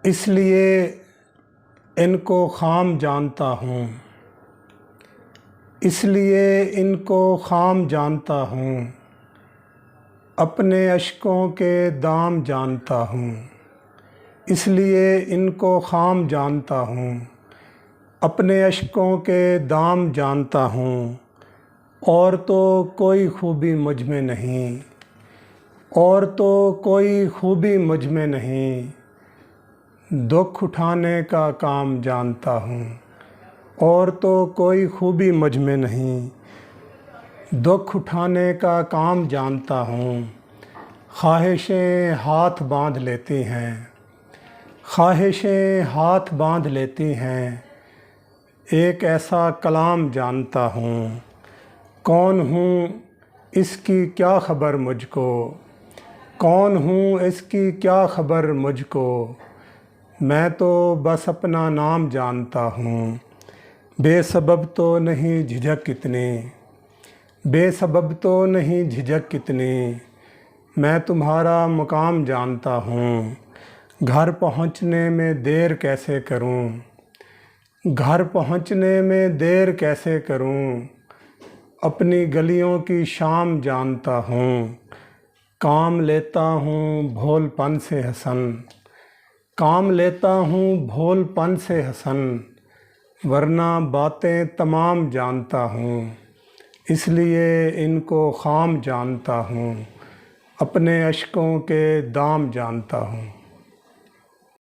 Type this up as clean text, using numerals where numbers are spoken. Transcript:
اس لیے ان کو خام جانتا ہوں، اس لیے ان کو خام جانتا ہوں، اپنے اشکوں کے دام جانتا ہوں، اس لیے ان کو خام جانتا ہوں، اپنے اشکوں کے دام جانتا ہوں۔ اور تو کوئی خوبی مجھ میں نہیں، اور تو کوئی خوبی مجھ میں نہیں، دکھ اٹھانے کا کام جانتا ہوں۔ اور تو کوئی خوبی مجھ میں نہیں، دکھ اٹھانے کا کام جانتا ہوں۔ خواہشیں ہاتھ باندھ لیتی ہیں، خواہشیں ہاتھ باندھ لیتی ہیں، ایک ایسا کلام جانتا ہوں۔ کون ہوں اس کی کیا خبر مجھ کو، کون ہوں اس کی کیا خبر مجھ کو، میں تو بس اپنا نام جانتا ہوں۔ بے سبب تو نہیں جھجک اتنی، بے سبب تو نہیں جھجک اتنی، میں تمہارا مقام جانتا ہوں۔ گھر پہنچنے میں دیر کیسے کروں، گھر پہنچنے میں دیر کیسے کروں، اپنی گلیوں کی شام جانتا ہوں۔ کام لیتا ہوں بھول پن سے حسن، کام لیتا ہوں بھول پن سے حسن، ورنہ باتیں تمام جانتا ہوں، اس لیے ان کو خام جانتا ہوں، اپنے اشکوں کے دام جانتا ہوں۔